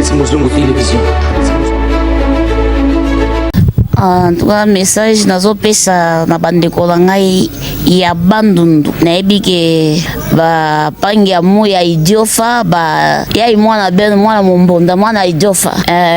Chris Muzungu Télévision. En tout cas, message nazo pesa na bandeko na ngai ya bandundu nayebi ke ba pangi ya mu ya idiofa ba ya mwana ben mwana mombonda mwana idiofa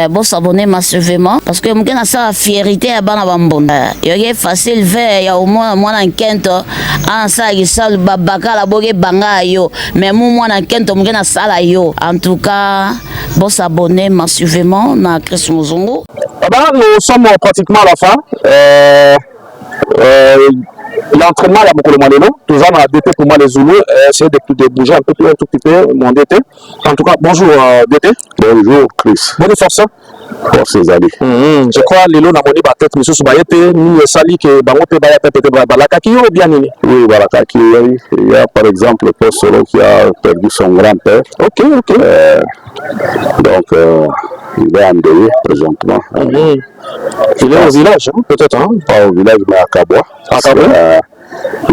bo s'abonner massivement parce que mukena sa fierté ya bana bambonda yoye facile ver ya mwana nkento an sa gisal babakala boge banga yo mais mu mwana nkento mukena sala yo en tout cas bo s'abonner massivement na Chris Muzungu. Nous sommes pratiquement à la fin. L'entraînement, il y a beaucoup de monde. Tout ça, on a DT pour moi les Zoulous. Essayer de bouger un tout petit peu, mon DT. En tout cas, bonjour DT. Bonjour Chris. Bonne force. Force les amis. Je crois que les lots n'ont pas tête, mais sous Bayete, nous, Sali, que Bangote Bayate peut-être Balakaki ou bien Nini. Oui, Balakaki, il y a par exemple le poste solo qui a perdu son grand-père. Ok. Donc, il est endeuillé présentement. Il est au village, hein, peut-être. Hein? Pas au village, mais à Kabwa. À Kabwa.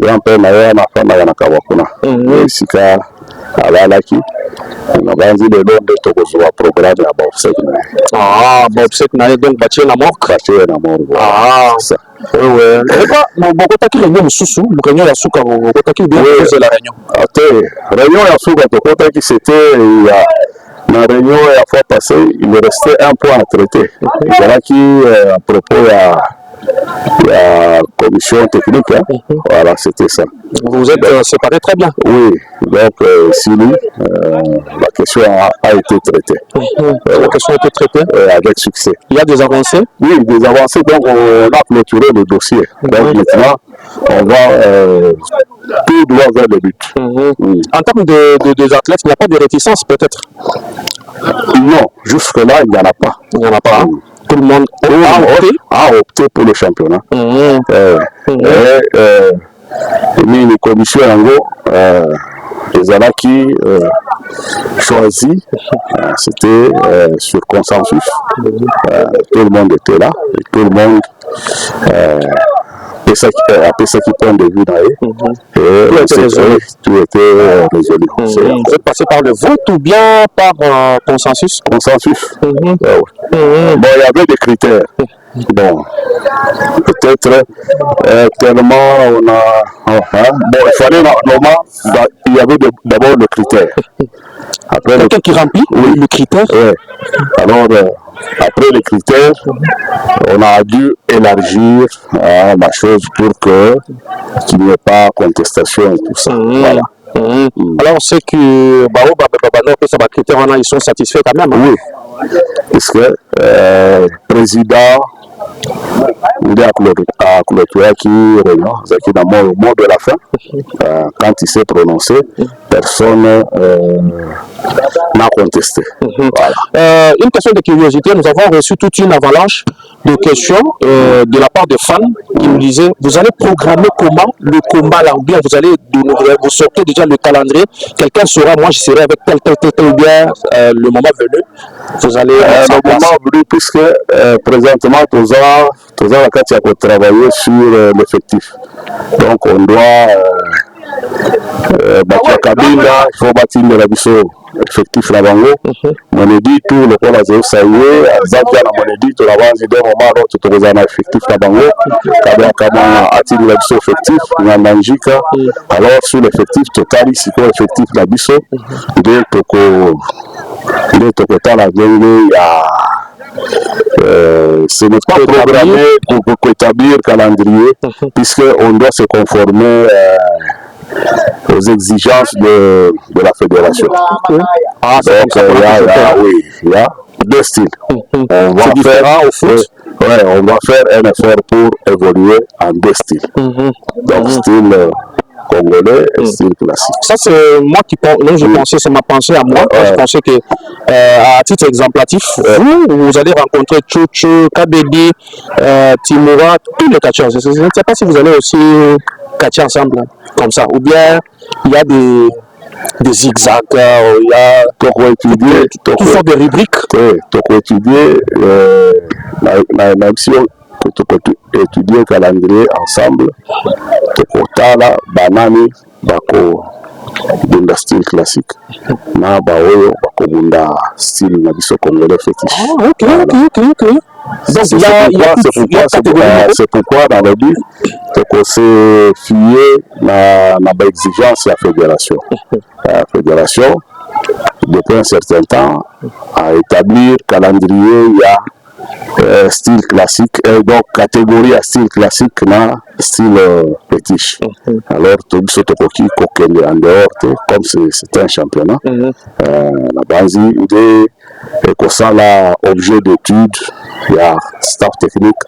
Grand-père n'a pas fait à Kabwa. Ici, à Balaki. On a vendu le nom de Togozoa programme à Bobsek. Ah, Bobsek n'a donc battu la mort. Ah, c'est ça. Oui. Et quoi, beaucoup de qui réunion sous réunion à Souka, beaucoup de qui bien de la réunion. Réunion à Souka, beaucoup de qui c'était la réunion la fois passée, il restait un point à traiter. Voilà qui à propos la commission technique, hein. Voilà, c'était ça. Vous êtes séparés très bien. Oui, donc si lui, la question a été traitée. La question a été traitée avec succès. Il y a des avancées? Oui, des avancées, donc on a clôturé le dossier. Donc maintenant, on va tout droit vers le but. En termes des athlètes, il n'y a pas de réticence peut-être? Non, jusque-là, il n'y en a pas. Il n'y en a pas. Tout le monde a opté pour le championnat. Mais les commissions en gros, les ALA qui choisit, c'était sur consensus. Tout le monde était là et tout le monde après ce qui prend de vue d'ailleurs. Tout était résolu. Vous êtes passé par le vote ou bien par consensus? Consensus. Bon, il y avait des critères. Bon, peut-être tellement on a. Bon, il fallait normalement, il y avait d'abord le critère. Quelqu'un qui remplit le critère? Oui. Alors, après les critères, on a dû élargir la chose pour qu'il n'y ait pas contestation et tout ça. Voilà. Alors, c'est que ils sont satisfaits quand même. Oui, parce que le président, il est à clôturer qui est dans le mot de la fin. Quand il s'est prononcé, personne n'a contesté. Voilà. Une question de curiosité, nous avons reçu toute une avalanche de questions de la part des fans qui nous disaient, vous allez programmer comment le combat là, ou bien vous sortez déjà le calendrier, quelqu'un saura, moi je serai avec tel ou bien le moment venu, vous allez le moment venu, puisque présentement tous quand il y a travailler sur l'effectif, donc on doit bâtir cabine là, il faut bâtir la mission effectif la bango. On a dit tout le temps là ça y est, Zambia on a dit tout la base d'un moment l'autre tout les ana effectif la bango, comment attirer la mission effectif na Manjika. Alors sur l'effectif total ici quoi effectif la mission de toko la il y a ce n'est pas programmé pour établir le calendrier, puisqu'on doit se conformer aux exigences de la fédération. Donc, il y a deux styles. On va faire au foot. On va faire un effort pour évoluer en deux styles. Donc, style congolais et style classique. Ça, c'est moi qui pense. Non, je pensais, c'est ma pensée à moi. Je pensais que, à titre exemplatif, vous allez rencontrer Tchouchou, Kabedi, Timura, tous les catcheurs. Je ne sais pas si vous allez aussi catcher ensemble, comme ça. Ou bien, il y a des zigzags, il y a toutes sortes de rubriques. Oui, tu étudier, même si tu peux étudier le calendrier ensemble, tu peux là, banani, bako bunda style classique na baoyo bakobunda style na biso congolais fétiche. Ok. Donc c'est pourquoi dans le but qu'on s'est fié na exigence de la fédération. La fédération depuis un certain temps a établi calendrier, il y a style classique et donc catégorie à style classique na style fétiche. Alors tout ce qui est en dehors comme c'est un championnat la base idée et que ça là objet d'étude il y a staff technique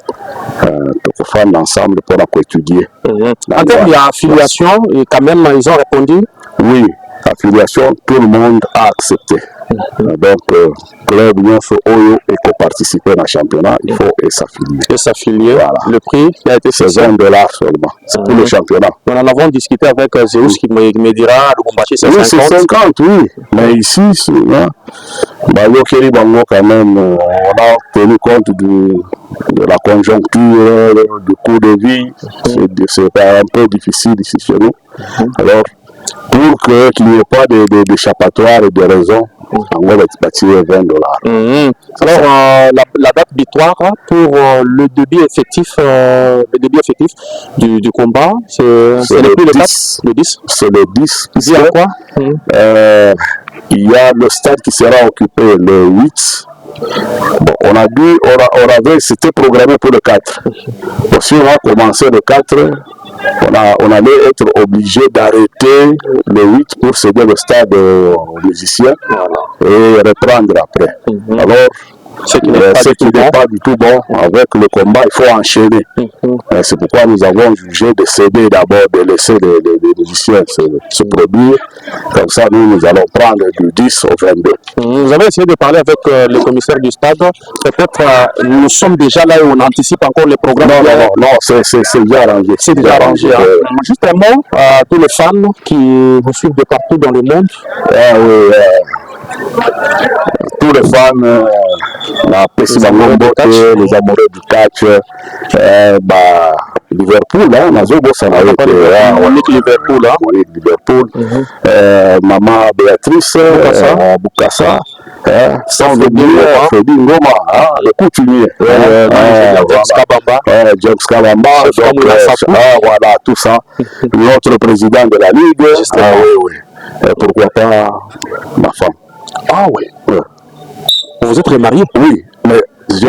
pour faire ensemble pour étudier. En termes d'affiliation, quand même ils ont répondu. Oui, affiliation, tout le monde a accepté. Donc, club Oyo et pour participer dans le championnat, il faut s'affilier. Voilà. Le prix qui a été c'est $1 seulement. C'est pour le championnat. Nous en avons discuté avec Zeus qui me dira le combat c'est 50. Oui, c'est 50, oui. Mais ici, quand même, on a tenu compte de la conjoncture, du coût de vie. C'est un peu difficile ici chez nous. Alors, pour qu'il n'y ait pas d'échappatoire et de raison, on va bâtir $20. Alors, la date butoir pour le début effectif du combat, c'est le 10. Le 10. C'est le 10. Il y a quoi il y a le stade qui sera occupé le 8. Bon, c'était programmé pour le 4. Bon, si on a commencé le 4, on allait être obligé d'arrêter le 8 pour céder le stade aux musiciens et reprendre après. Alors, ce qui n'est pas du tout bon avec le combat, il faut enchaîner. C'est pourquoi nous avons jugé de céder d'abord, de laisser les musiciens se produire. Comme ça, nous allons prendre du 10 au 22. Vous avez essayé de parler avec le commissaire du stade. Peut-être nous sommes déjà là et on anticipe encore les programmes. Non, c'est déjà arrangé. C'est déjà arrangé. Juste un mot à tous les fans qui vous suivent de partout dans le monde. Tous les fans, les amoureux du catch, Liverpool, Liverpool, maman Béatrice, Bukasa, sans oublier Freddy Ngoma, le coutumier, James Kabamba, voilà, tout ça, notre président de la Ligue, pourquoi pas ma femme. Ah oui. Vous êtes remarié? Oui, mais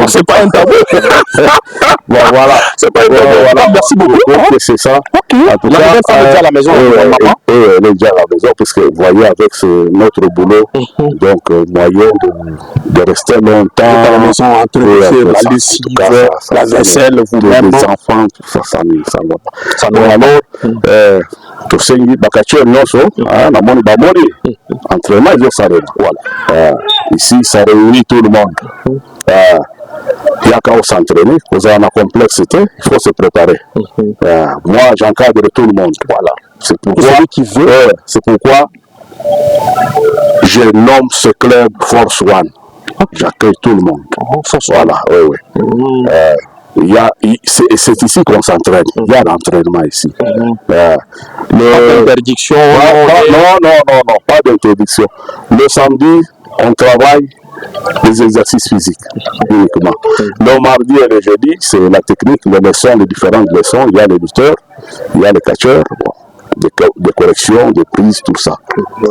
c'est pas un tabou. Bon, voilà. C'est pas un tabou. Voilà. Merci beaucoup. C'est ça. Ok. En tout cas, elle est déjà à la maison. Elle est déjà à la maison parce que vous voyez avec notre boulot, donc moyen de rester longtemps à la maison entre la lessive, la vaisselle, vous-même, les enfants, tout ça, ça ne va pas. Ça nous alors, tout ce qui est bakacheur noso, na moni bamori, entraînement ils s'arrêtent. Voilà. Ici, ça réunit tout le monde. Il y a qu'à s'entraîner, vous avez une complexité, il faut se préparer. Moi, j'encadre tout le monde. Voilà. C'est pourquoi je nomme ce club Force One. J'accueille tout le monde. Voilà, oui. C'est ici qu'on s'entraîne. Il y a l'entraînement ici. Pas d'interdiction. Non, pas d'interdiction. Le samedi, on travaille les exercices physiques uniquement. Le mardi et le jeudi, c'est la technique, les leçons, les différentes leçons. Il y a les lutteurs, il y a les catcheurs, des corrections, des prises, tout ça.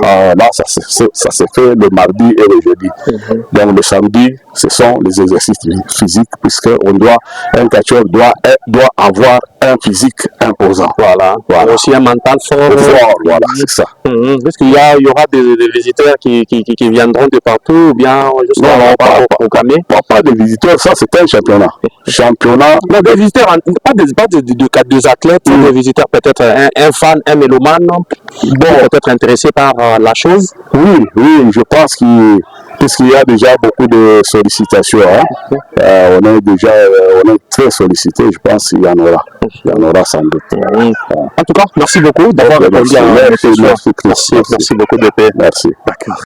Là, ça se fait le mardi et le jeudi. Donc le samedi, ce sont les exercices physiques, puisque un catcheur doit avoir un physique imposant. Voilà. Aussi un mental fort. Voilà, c'est ça. Est-ce qu'il y aura des visiteurs qui viendront de partout ou bien juste pas programmés? Pas de visiteurs, ça c'est un championnat. Non, des visiteurs, pas des athlètes, des visiteurs, peut-être un fan, un mélomane, peut-être intéressé par la chose. Oui, je pense puisqu'il y a déjà beaucoup de sollicitations, on est très sollicité, je pense qu'il y en aura sans doute. En tout cas, merci beaucoup d'avoir répondu à la question. Merci beaucoup de paix. Merci. D'accord.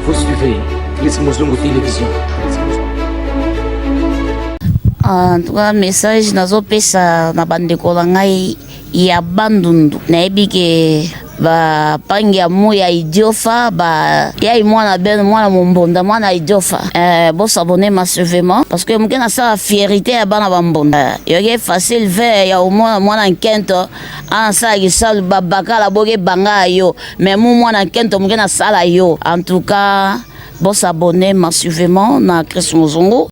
Vous suivez les Mozungu Télévision. En tout cas, message nazopesa na bandeko na ngai ya bandundu. Nayebi ke ba pangi ya mu ya idiofa ba ya mwana ben mwana mombonda mwana idiofa. Bon s'abonner massivement parce que mukena sa fierté ya bana bambonda. Yoge facile ver ya mwana nkento an sa gisal babakala boge banga yo mais mu mwana nkento mukena sala yo. En tout cas, bon s'abonner massivement na Chris Muzungu.